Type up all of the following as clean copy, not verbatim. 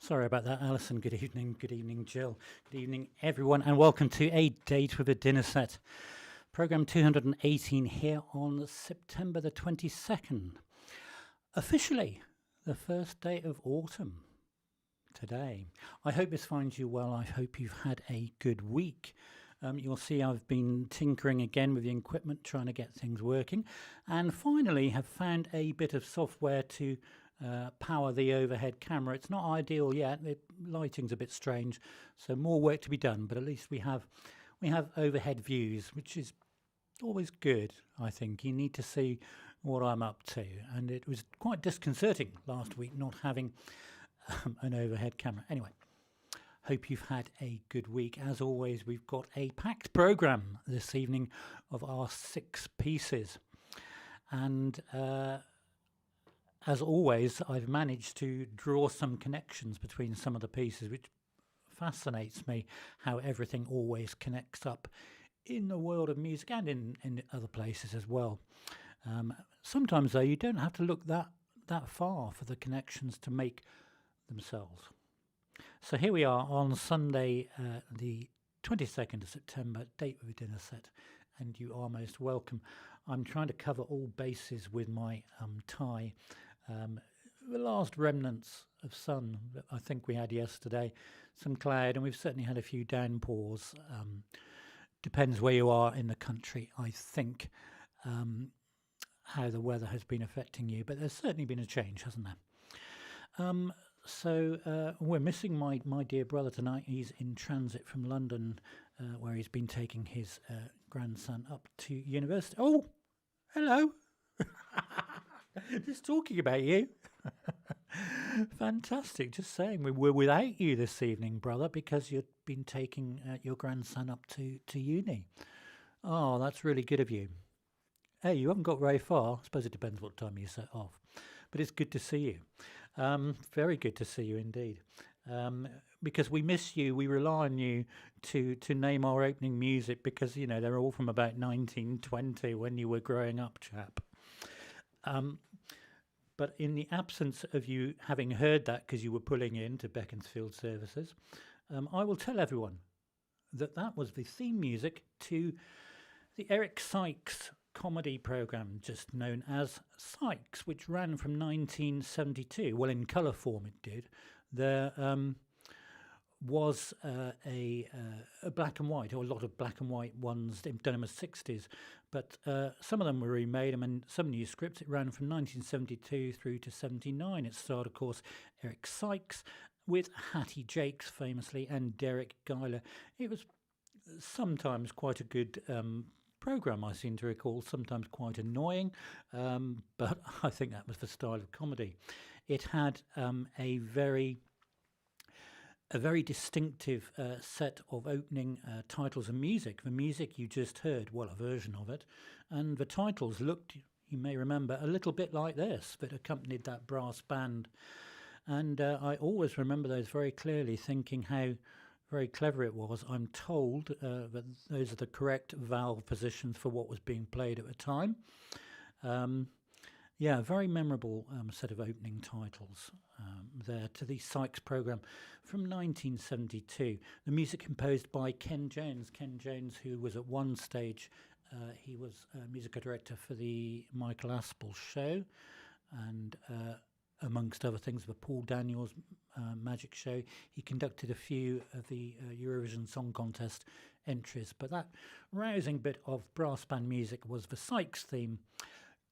Sorry about that, Alison. Good evening, Jill. Good evening, everyone, and welcome to A Date with a Dinner Set. Programme 218 here on September the 22nd. Officially, the first day of autumn today. I hope this finds you well. I hope you've had a good week. You'll see I've been tinkering again with the equipment, trying to get things working, and finally have found a bit of software to power the overhead camera. It's not ideal yet. The lighting's a bit strange, so more work to be done. But at least we have overhead views, which is always good. I think you need to see what I'm up to, and it was quite disconcerting last week not having an overhead camera. Anyway, hope you've had a good week. As always, we've got a packed programme this evening of our 6 pieces, and as always, I've managed to draw some connections between some of the pieces, which fascinates me, how everything always connects up in the world of music and in other places as well. Sometimes, though, you don't have to look that far for the connections to make themselves. So here we are on Sunday, the 22nd of September, Date with a Dinner Set, and you are most welcome. I'm trying to cover all bases with my tie. The last remnants of sun that I think we had yesterday, some cloud, and we've certainly had a few downpours. Depends where you are in the country, I think, how the weather has been affecting you, but there's certainly been a change, hasn't there? So we're missing my dear brother tonight. He's in transit from London, where he's been taking his grandson up to university. Oh, hello. Just talking about you. Fantastic. Just saying we're without you this evening, brother, because you've been taking your grandson up to uni. Oh, that's really good of you. Hey, you haven't got very far. I suppose it depends what time you set off. But it's good to see you. Very good to see you indeed. Because we miss you. We rely on you to name our opening music because, you know, they're all from about 1920 when you were growing up, chap. But in the absence of you having heard that because you were pulling in to Beaconsfield services, I will tell everyone that was the theme music to the Eric Sykes comedy programme, just known as Sykes, which ran from 1972. Well, in colour form it did. There was a black and white, or a lot of black and white ones done in the 60s, but some of them were remade. I mean, some new scripts. It ran from 1972 through to 79. It starred, of course, Eric Sykes with Hattie Jakes famously and Derek Guyler. It was sometimes quite a good programme, I seem to recall, sometimes quite annoying, but I think that was the style of comedy. It had a very distinctive set of opening titles and music. The music you just heard, well, a version of it, and the titles looked, you may remember, a little bit like this, that accompanied that brass band. And I always remember those very clearly, thinking how very clever it was. I'm told that those are the correct valve positions for what was being played at the time. Yeah, very memorable set of opening titles there to the Sykes programme from 1972. The music composed by Ken Jones. Ken Jones, who was at one stage, he was musical director for the Michael Aspel show, and amongst other things, the Paul Daniels Magic Show. He conducted a few of the Eurovision Song Contest entries, but that rousing bit of brass band music was the Sykes theme.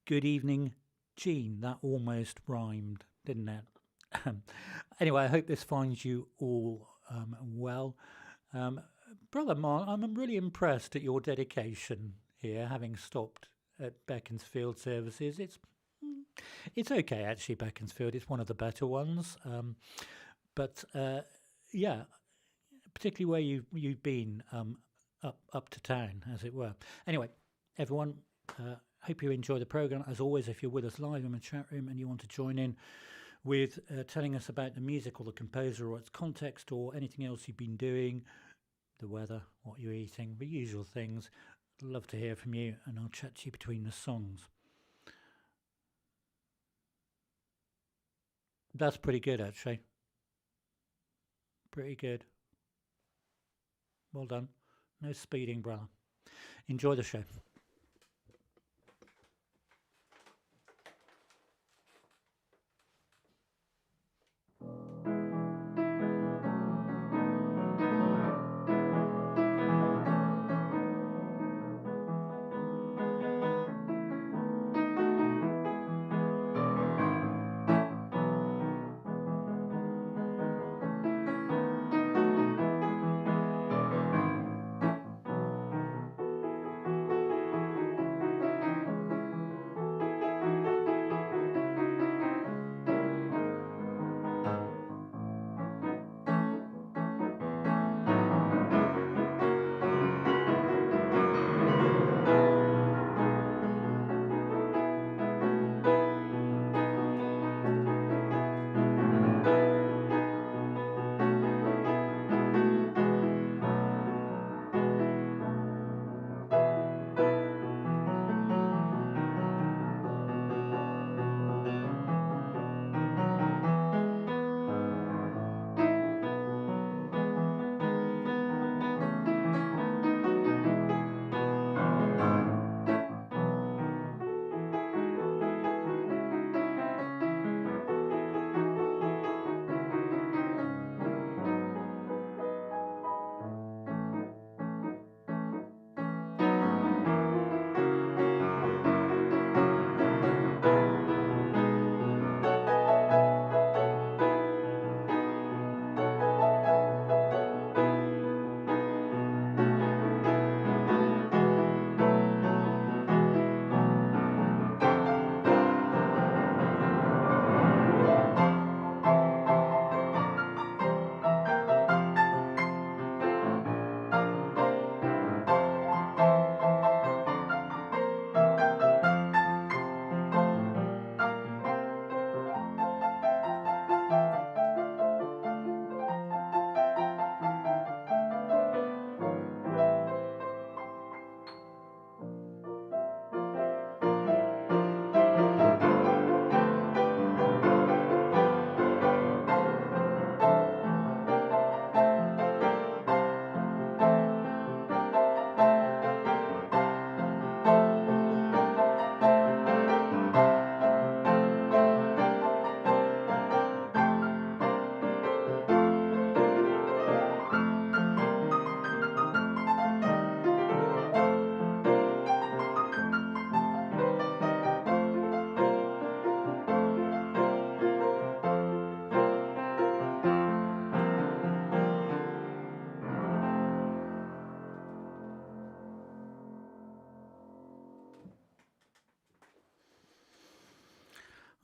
Good evening, Jean. That almost rhymed, didn't it? Anyway, I hope this finds you all well. Brother Mark, I'm really impressed at your dedication here, having stopped at Beaconsfield services. It's okay, actually, Beaconsfield. It's one of the better ones. But yeah, particularly where you've been up to town, as it were. Anyway, everyone, hope you enjoy the programme. As always, if you're with us live in the chat room and you want to join in with telling us about the music or the composer or its context or anything else you've been doing, the weather, what you're eating, the usual things, I'd love to hear from you, and I'll chat to you between the songs. That's pretty good, actually. Pretty good. Well done. No speeding, brother. Enjoy the show.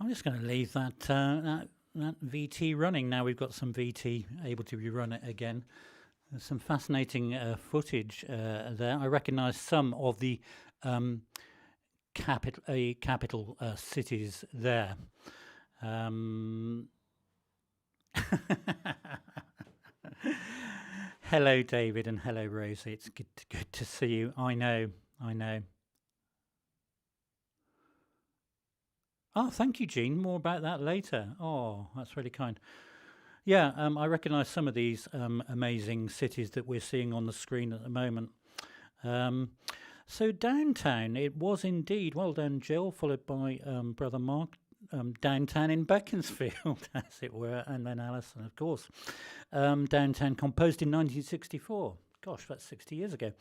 I'm just going to leave that VT running. Now we've got some VT able to be run it again. There's some fascinating footage there. I recognise some of the capital cities there. Hello, David, and hello, Rosie. It's good to see you. I know. Oh, thank you, Jean. More about that later. Oh, that's really kind. Yeah, I recognise some of these amazing cities that we're seeing on the screen at the moment. So downtown, it was indeed. Well done, Jill, followed by Brother Mark. Downtown in Beaconsfield, as it were, and then Alison, of course. Downtown, composed in 1964. Gosh, that's 60 years ago.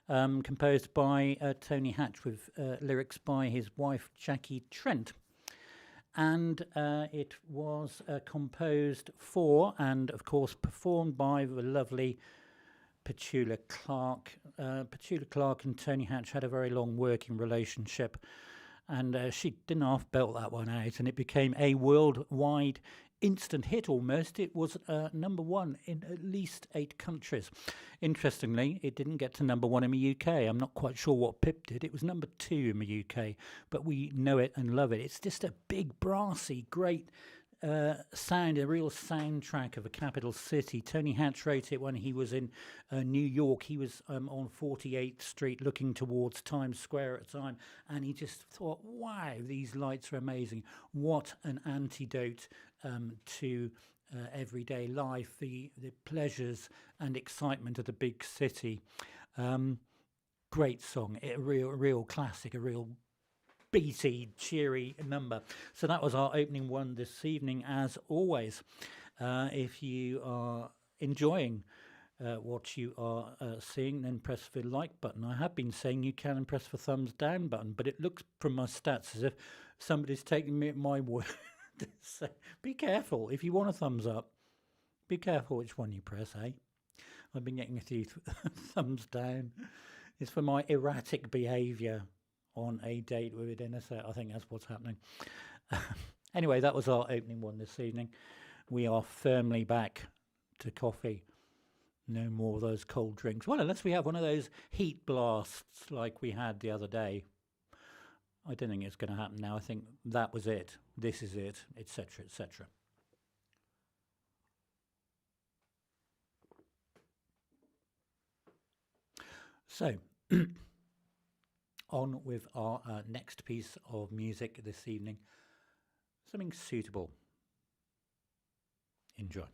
Composed by Tony Hatch with lyrics by his wife, Jackie Trent. And it was composed for and, of course, performed by the lovely Petula Clark. Petula Clark and Tony Hatch had a very long working relationship, and she didn't half-belt that one out, and it became a worldwide instant hit almost. It was number one in at least 8 countries. Interestingly, it didn't get to number 1 in the UK. I'm not quite sure what Pip did. It was number 2 in the UK, but we know it and love it. It's just a big, brassy, great sound, a real soundtrack of a capital city. Tony Hatch wrote it when he was in New York. He was on 48th Street looking towards Times Square at the time, and he just thought, wow, these lights are amazing. What an antidote to everyday life, the pleasures and excitement of the big city. Great song, a real classic, a real beaty, cheery number. So that was our opening one this evening, as always. If you are enjoying what you are seeing, then press the like button. I have been saying you can press the thumbs down button, but it looks from my stats as if somebody's taking me at my word. So be careful. If you want a thumbs up, be careful which one you press, eh? I've been getting a few thumbs down. It's for my erratic behaviour on a date with a dinner set. I think that's what's happening. Anyway, that was our opening one this evening. We are firmly back to coffee. No more of those cold drinks. Well, unless we have one of those heat blasts like we had the other day. I don't think it's going to happen now. I think that was it. This is it, etc., etc. So, on with our next piece of music this evening. Something suitable. Enjoy.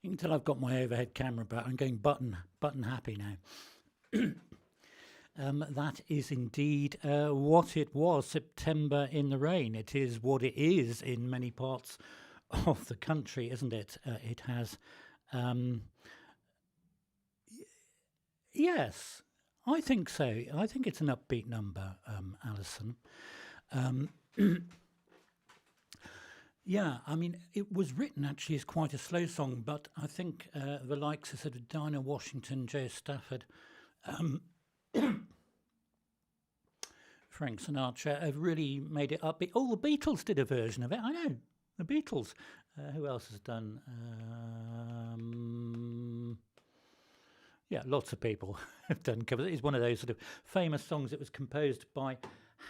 You can tell I've got my overhead camera back. I'm going button happy now. That is indeed what it was, September in the rain. It is what it is in many parts of the country, isn't it? It has... yes, I think so. I think it's an upbeat number, Alison. Yeah, I mean, it was written actually as quite a slow song, but I think the likes of sort of Dinah Washington, Joe Stafford, Frank Sinatra have really made it upbeat. Oh, the Beatles did a version of it. I know, the Beatles. Who else has done? Yeah, lots of people have done covers. It's one of those sort of famous songs that was composed by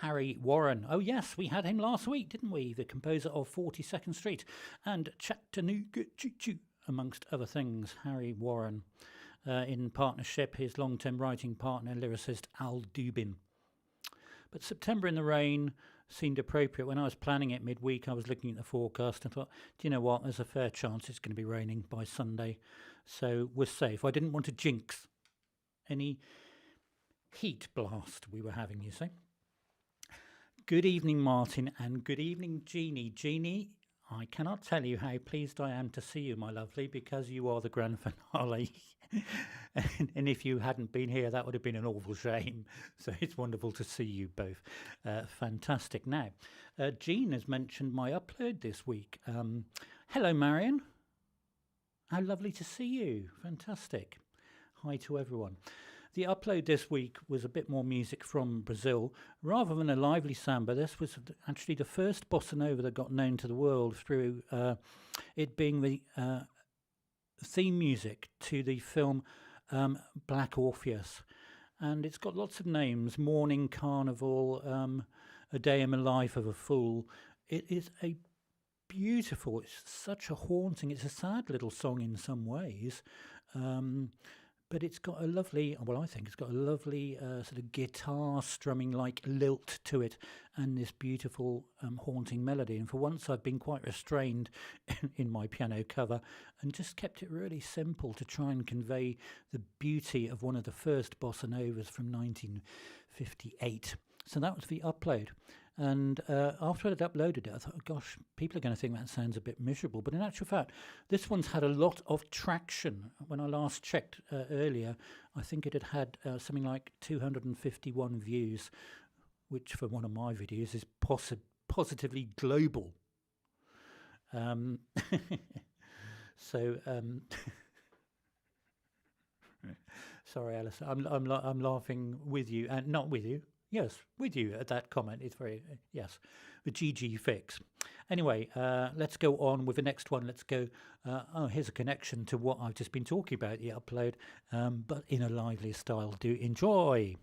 Harry Warren. Oh yes, we had him last week, didn't we? The composer of 42nd Street and Chattanooga Choo Choo, amongst other things. Harry Warren, in partnership, his long-term writing partner, lyricist Al Dubin. But September in the Rain seemed appropriate. When I was planning it midweek, I was looking at the forecast and thought, do you know what? There's a fair chance it's going to be raining by Sunday, so we're safe. I didn't want to jinx any heat blast we were having, you see. Good evening, Martin, and good evening, Jeannie. Jeannie, I cannot tell you how pleased I am to see you, my lovely, because you are the grand finale. and if you hadn't been here, that would have been an awful shame. So it's wonderful to see you both. Fantastic. Now, Jean has mentioned my upload this week. Hello, Marion. How lovely to see you. Fantastic. Hi to everyone. The upload this week was a bit more music from Brazil. Rather than a lively samba, this was actually the first bossa nova that got known to the world through it being the theme music to the film Black Orpheus. And it's got lots of names: Morning Carnival, A Day in the Life of a Fool. It is a beautiful, it's such a haunting, it's a sad little song in some ways. But it's got a lovely, well, I think it's got a lovely sort of guitar strumming like lilt to it, and this beautiful haunting melody. And for once I've been quite restrained in my piano cover and just kept it really simple to try and convey the beauty of one of the first bossa novas from 1958. So that was the upload. And after I'd uploaded it, I thought, oh, gosh, people are going to think that sounds a bit miserable. But in actual fact, this one's had a lot of traction. When I last checked earlier, I think it had something like 251 views, which for one of my videos is positively global. Sorry, Alice, I'm laughing with you and not with you. Yes, with you at that comment. It's very, yes, the GG fix. Anyway, let's go on with the next one. Let's go, here's a connection to what I've just been talking about, the upload, but in a lively style. Do enjoy.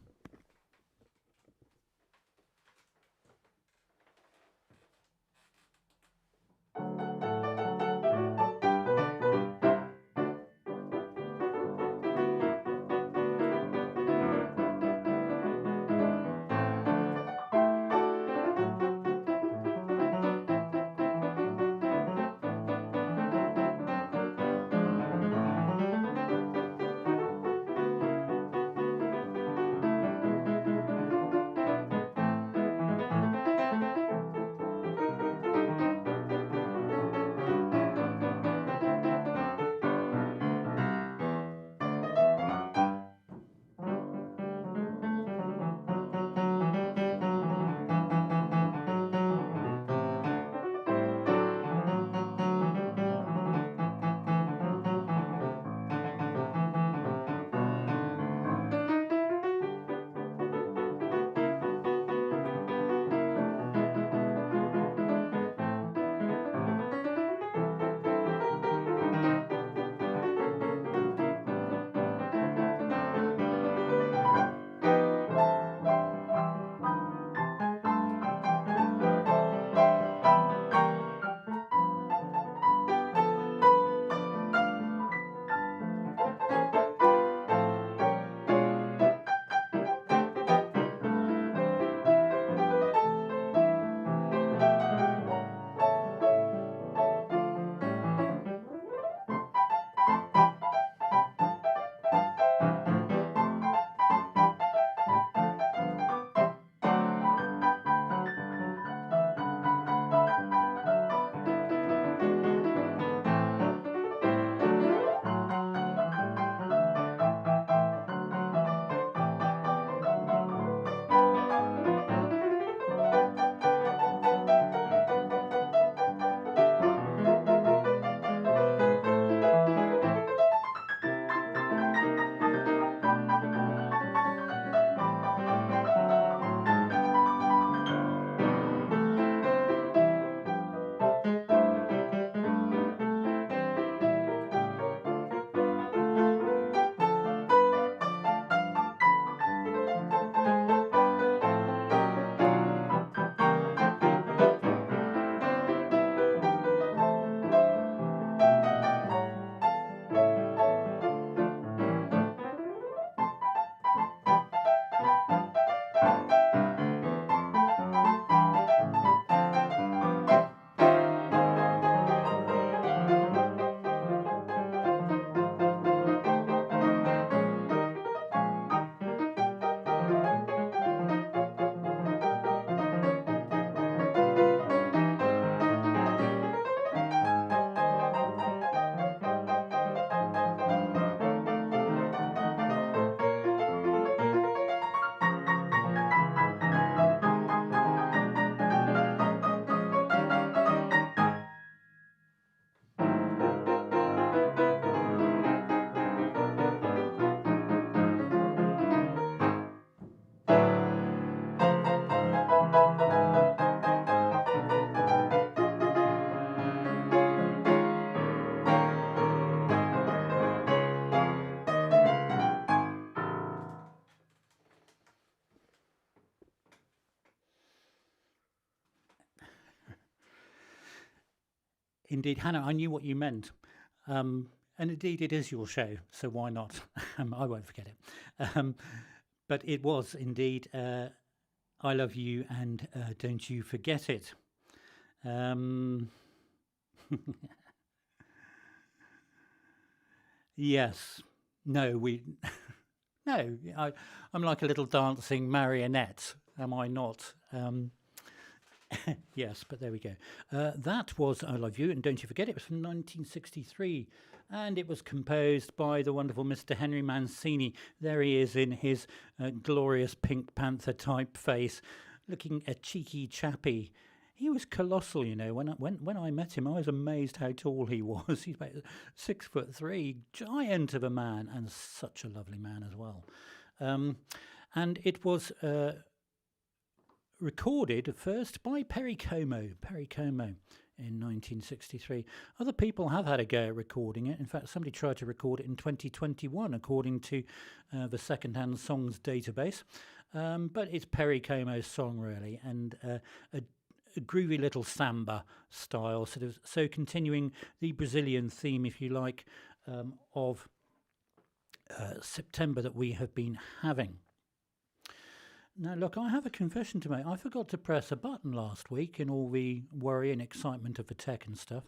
Indeed, Hannah, I knew what you meant. And indeed, it is your show, so why not? I won't forget it. But it was indeed I Love You and Don't You Forget It. Yes. No, no, I'm like a little dancing marionette, am I not? Yes, but there we go. That was I Love You, and Don't You Forget It. It was from 1963, and it was composed by the wonderful Mr. Henry Mancini. There he is in his glorious Pink Panther type face, looking a cheeky chappy. He was colossal, you know. When I met him, I was amazed how tall he was. He's about 6'3", giant of a man, and such a lovely man as well. And it was recorded first by Perry Como in 1963. Other people have had a go at recording it. In fact, somebody tried to record it in 2021, according to the Secondhand Songs database. But it's Perry Como's song, really, and a groovy little samba style, so continuing the Brazilian theme, if you like, of September that we have been having. Now, look, I have a confession to make. I forgot to press a button last week in all the worry and excitement of the tech and stuff.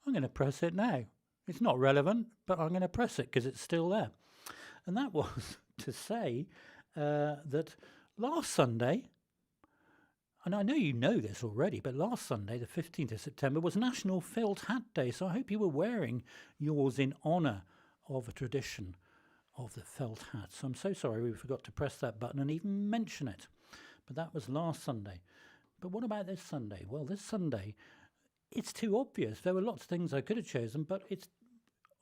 I'm going to press it now. It's not relevant, but I'm going to press it because it's still there. And that was to say that last Sunday, and I know you know this already, but last Sunday, the 15th of September, was National Felt Hat Day. So I hope you were wearing yours in honour of a tradition of the felt hat. So I'm so sorry we forgot to press that button and even mention it. But that was last Sunday. But what about this Sunday? Well, this Sunday, it's too obvious. There were lots of things I could have chosen, but it's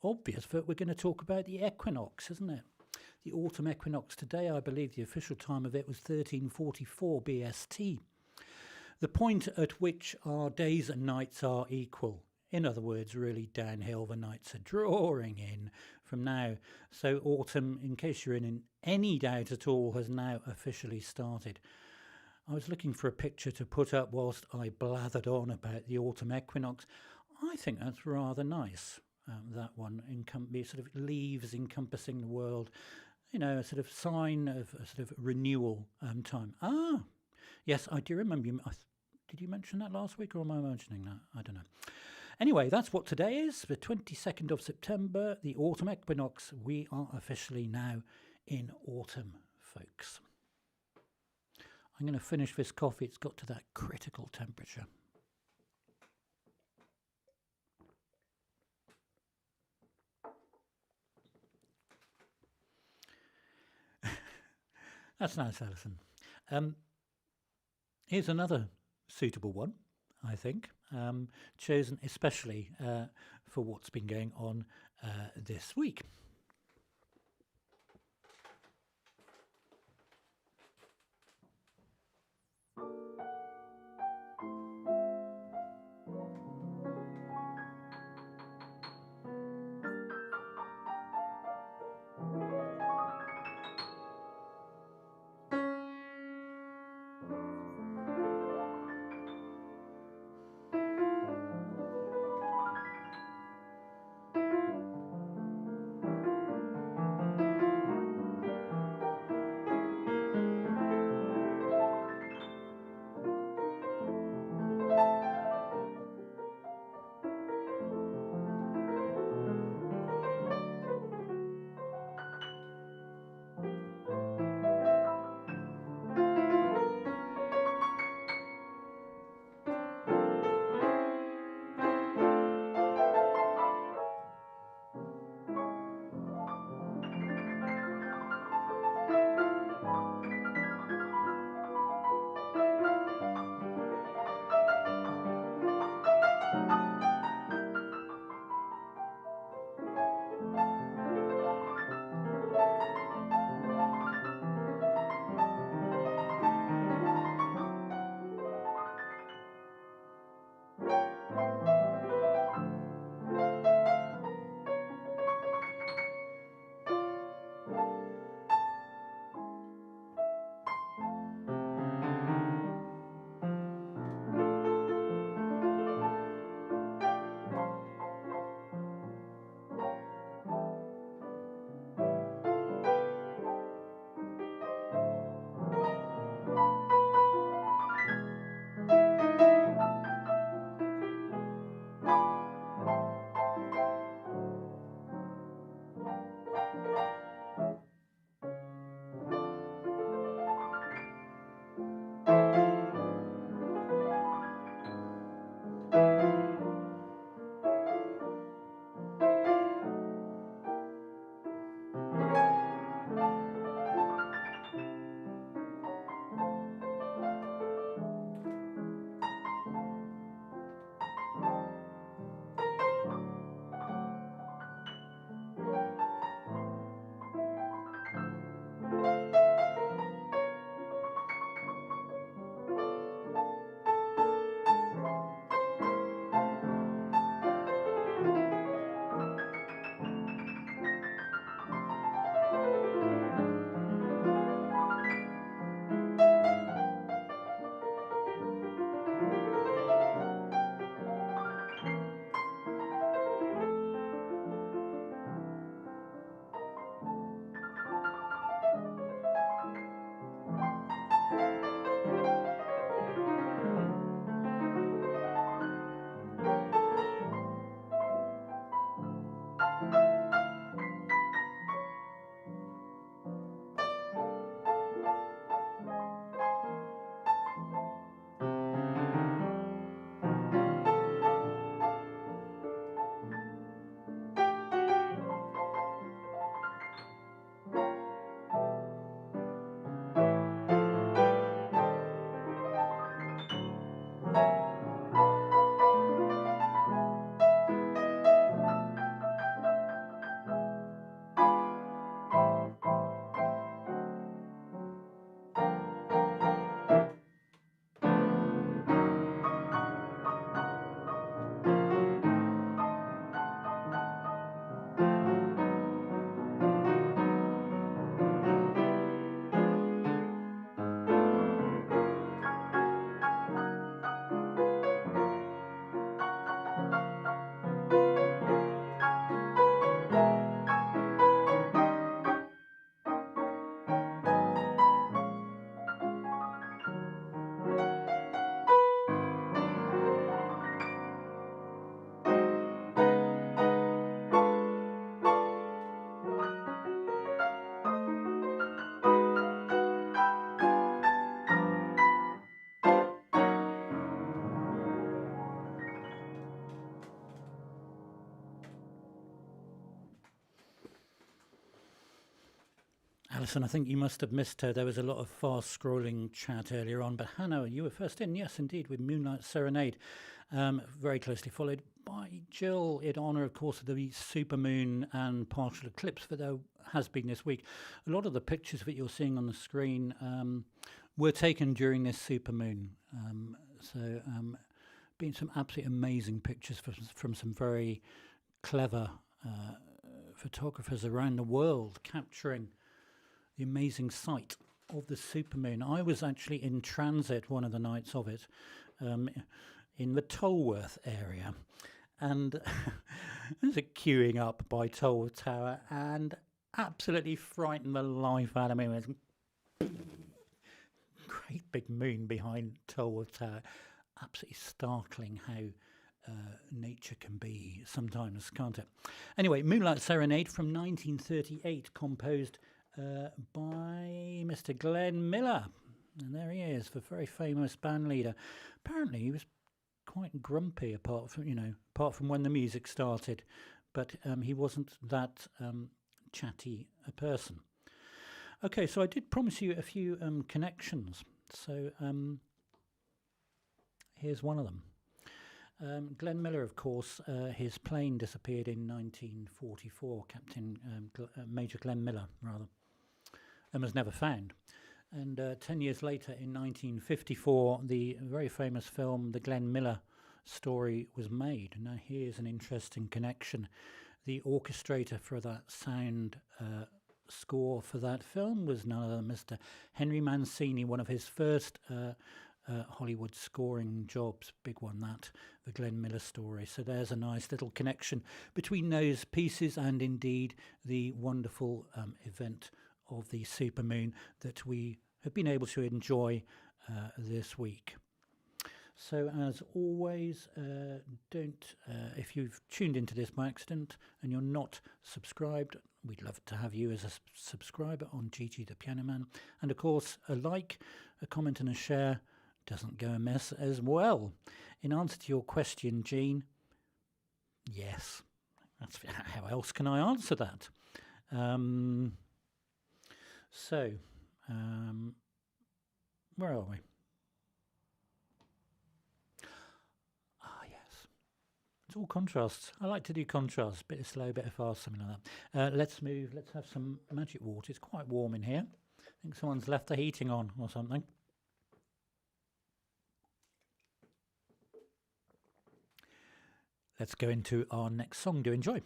obvious that we're going to talk about the equinox, isn't it? The autumn equinox today, I believe the official time of it was 1344 BST. The point at which our days and nights are equal. In other words, really downhill, the nights are drawing in from now. So autumn, in case you're in any doubt at all, has now officially started. I was looking for a picture to put up whilst I blathered on about the autumn equinox. I think that's rather nice, that one, sort of leaves encompassing the world, you know, a sort of sign of a sort of renewal time. Ah, yes, I do remember you. Did you mention that last week, or am I mentioning that? I don't know. Anyway, that's what today is, the 22nd of September, the autumn equinox. We are officially now in autumn, folks. I'm going to finish this coffee. It's got to that critical temperature. That's nice, Alison. Here's another suitable one, I think, chosen especially for what's been going on this week. Alison, I think you must have missed her. There was a lot of fast-scrolling chat earlier on, but Hannah, you were first in. Yes, indeed, with Moonlight Serenade, very closely followed by Jill, in honour, of course, of the supermoon and partial eclipse that there has been this week. A lot of the pictures that you're seeing on the screen were taken during this supermoon. Been some absolutely amazing pictures from some very clever photographers around the world capturing the amazing sight of the supermoon. I was actually in transit one of the nights of it in the Tolworth area, and I was queuing up by Tolworth Tower and absolutely frightened the life out of me. It was great big moon behind Tolworth Tower. Absolutely startling how nature can be sometimes, can't it? Anyway, Moonlight Serenade from 1938, composed by Mr. Glenn Miller. And there he is, the very famous band leader. Apparently he was quite grumpy apart from when the music started, but he wasn't that chatty a person. Okay, so I did promise you a few connections. So here's one of them. Glenn Miller, of course, his plane disappeared in 1944, Major Glenn Miller, rather, and was never found. And 10 years later, in 1954, the very famous film, The Glenn Miller Story, was made. Now, here's an interesting connection. The orchestrator for that sound score for that film was none other than Mr. Henry Mancini, one of his first Hollywood scoring jobs, big one that, The Glenn Miller Story. So there's a nice little connection between those pieces and indeed the wonderful event of the supermoon that we have been able to enjoy this week. So as always, if you've tuned into this by accident and you're not subscribed, we'd love to have you as a subscriber on Gigi the Piano Man. And of course, a like, a comment and a share doesn't go amiss as well. In answer to your question, Jean, yes. How else can I answer that? Where are we? Yes. It's all contrasts. I like to do contrasts, bit of slow, bit of fast, something like that. Let's move. Let's have some magic water. It's quite warm in here. I think someone's left the heating on or something. Let's go into our next song. Do enjoy.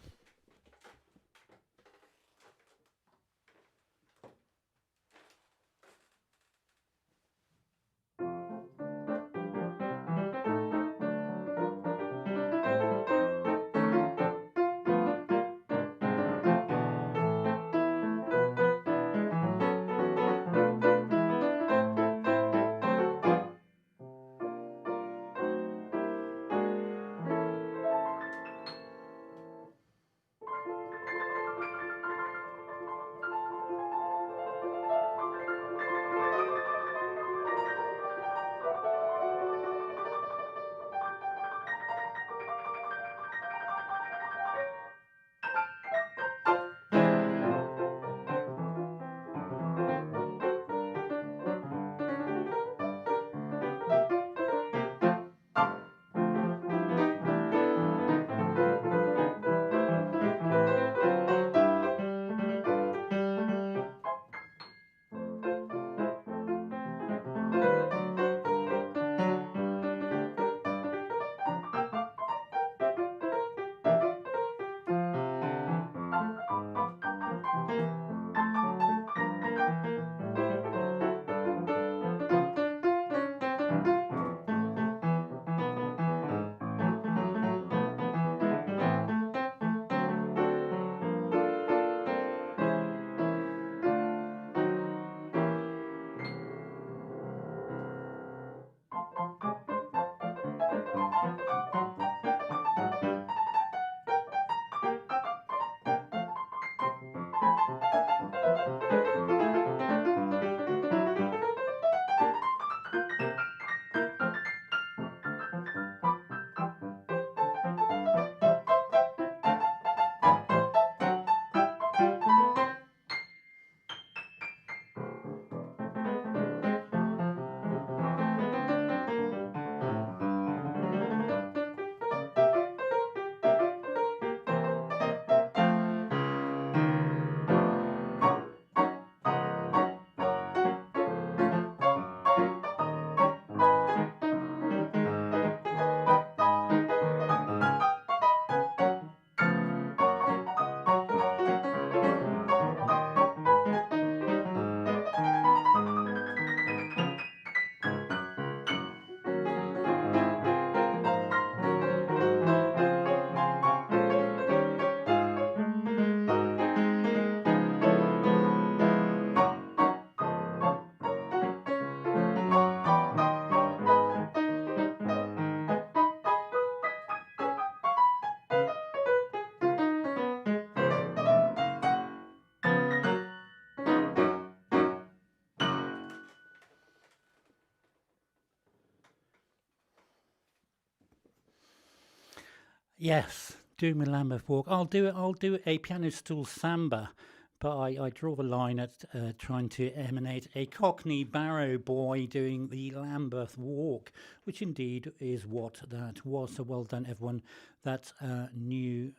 Yes, doing the Lambeth Walk. I'll do it. I'll do a piano stool samba, but I draw the line at trying to emanate a Cockney barrow boy doing the Lambeth Walk, which indeed is what that was. So well done, everyone that knew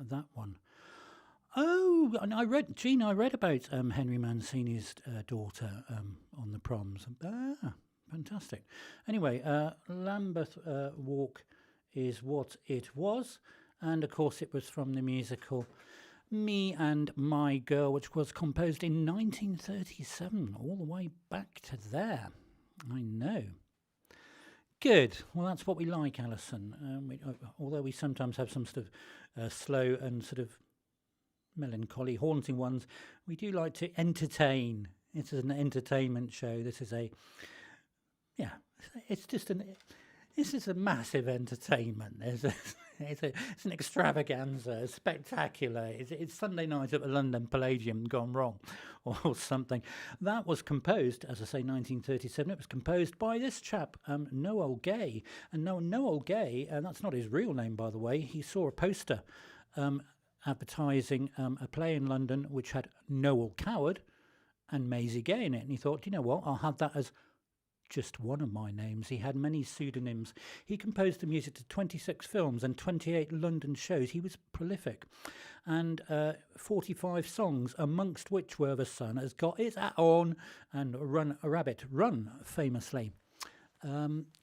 that one. Oh, and I read, Gene, I read about Henry Mancini's daughter on the proms. Ah, fantastic. Anyway, Lambeth Walk is what it was. And of course, it was from the musical Me and My Girl, which was composed in 1937, all the way back to there. I know. Good. Well, that's what we like, Alison. Although we sometimes have some sort of slow and sort of melancholy, haunting ones, we do like to entertain. It's an entertainment show. This is a, yeah, it's just an, this is a massive entertainment. It's an extravaganza, it's spectacular. It's Sunday night at the London Palladium gone wrong, or something. That was composed, as I say, 1937. It was composed by this chap, Noel Gay. And Noel Gay, and that's not his real name, by the way. He saw a poster advertising a play in London which had Noel Coward and Maisie Gay in it. And he thought, you know what, I'll have that as just one of my names. He had many pseudonyms. He composed the music to 26 films and 28 London shows. He was prolific. And 45 songs, amongst which were The Sun Has Got Its Hat On and Run a Rabbit, Run, famously.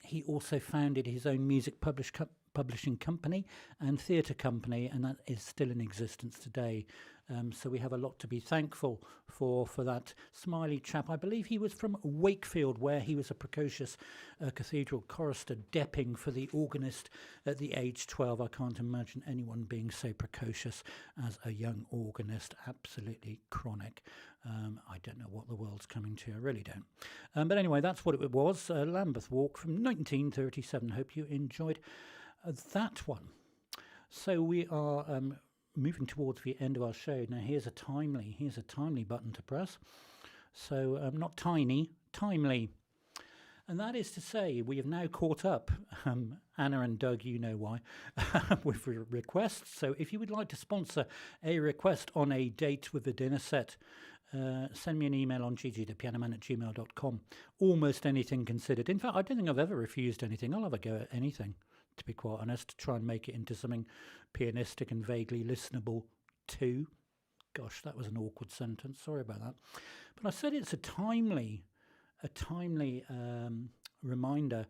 He also founded his own music publishing company and theatre company, and that is still in existence today. So we have a lot to be thankful for that smiley chap. I believe he was from Wakefield, where he was a precocious cathedral chorister, depping for the organist at the age 12. I can't imagine anyone being so precocious as a young organist. Absolutely chronic. I don't know what the world's coming to. I really don't. But anyway, that's what it was. Lambeth Walk from 1937. Hope you enjoyed that one. So we are moving towards the end of our show. Now here's a timely button to press. So not tiny, timely. And that is to say, we have now caught up, Anna and Doug, you know why, with requests. So if you would like to sponsor a request on a date with a dinner set, send me an email on gg@pianoman@gmail.com. Almost anything considered. In fact, I don't think I've ever refused anything. I'll have a go at anything, to be quite honest, to try and make it into something pianistic and vaguely listenable too. Gosh, that was an awkward sentence. Sorry about that. But I said it's a timely reminder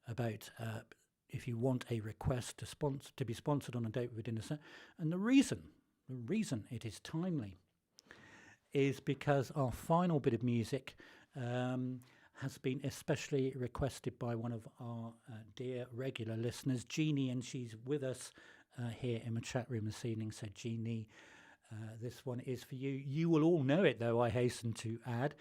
about if you want a request to be sponsored on a date with a dinner set. And the reason it is timely is because our final bit of music has been especially requested by one of our dear regular listeners, Jeannie, and she's with us here in the chat room this evening. So Jeannie, this one is for you. You will all know it, though, I hasten to add.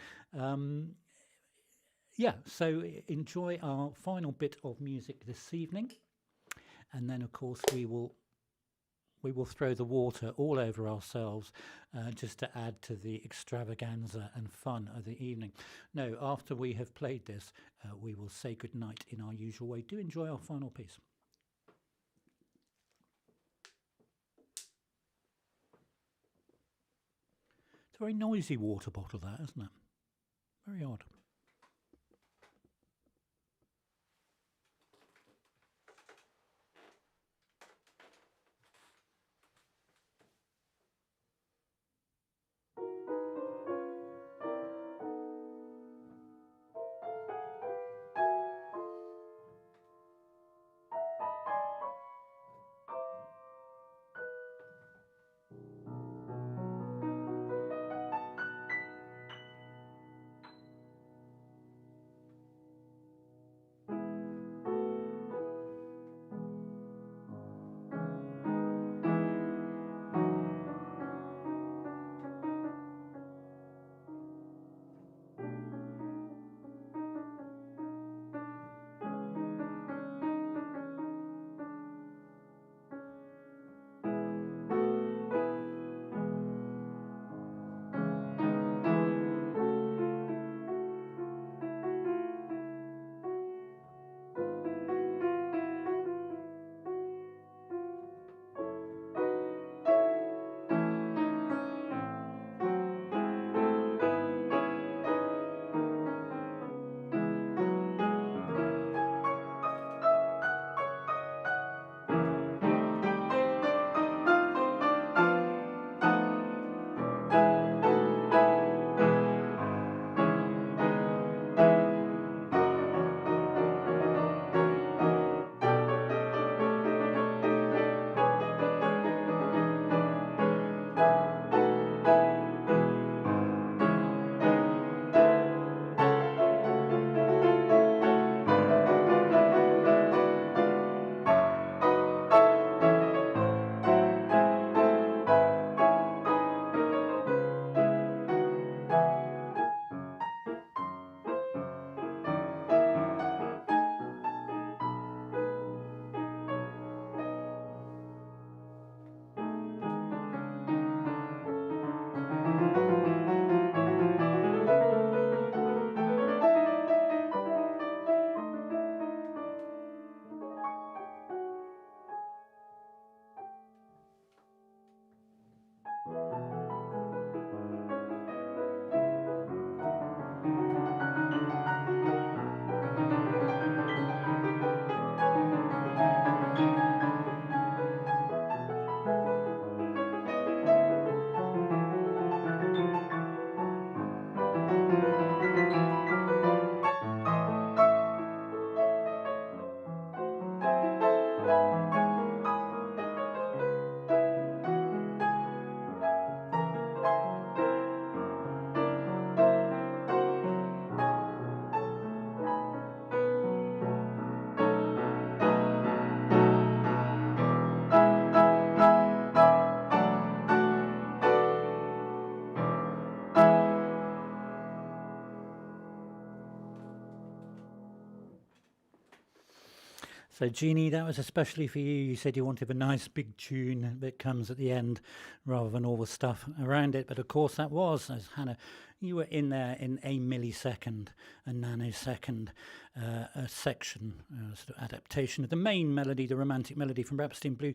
So enjoy our final bit of music this evening. And then, of course, we will throw the water all over ourselves just to add to the extravaganza and fun of the evening. No, after we have played this, we will say goodnight in our usual way. Do enjoy our final piece. It's a very noisy water bottle, that, isn't it? Very odd. So, Jeannie, that was especially for you. You said you wanted a nice big tune that comes at the end rather than all the stuff around it. But of course, that was, as Hannah, you were in there in a millisecond, a nanosecond, a section, sort of adaptation of the main melody, the romantic melody from Rhapsody in Blue,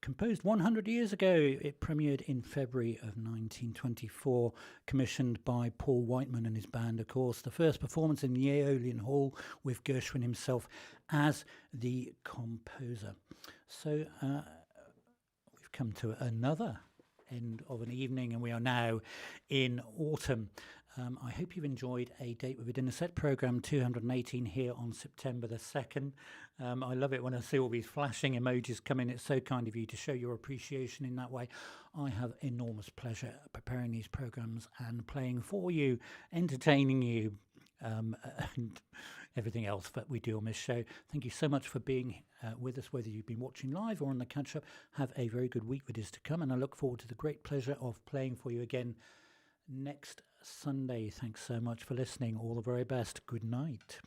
composed 100 years ago. It premiered in February of 1924, commissioned by Paul Whiteman and his band, of course. The first performance in the Aeolian Hall with Gershwin himself as the composer. So we've come to another end of an evening, and we are now in autumn. I hope you've enjoyed A Date with a Dinner Set programme 218 here on September the 2nd. I love it when I see all these flashing emojis come in. It's so kind of you to show your appreciation in that way. I have enormous pleasure preparing these programmes and playing for you, entertaining you, and everything else that we do on this show. Thank you so much for being with us, whether you've been watching live or on the catch-up. Have a very good week that is to come, and I look forward to the great pleasure of playing for you again next Sunday. Thanks so much for listening. All the very best. Good night.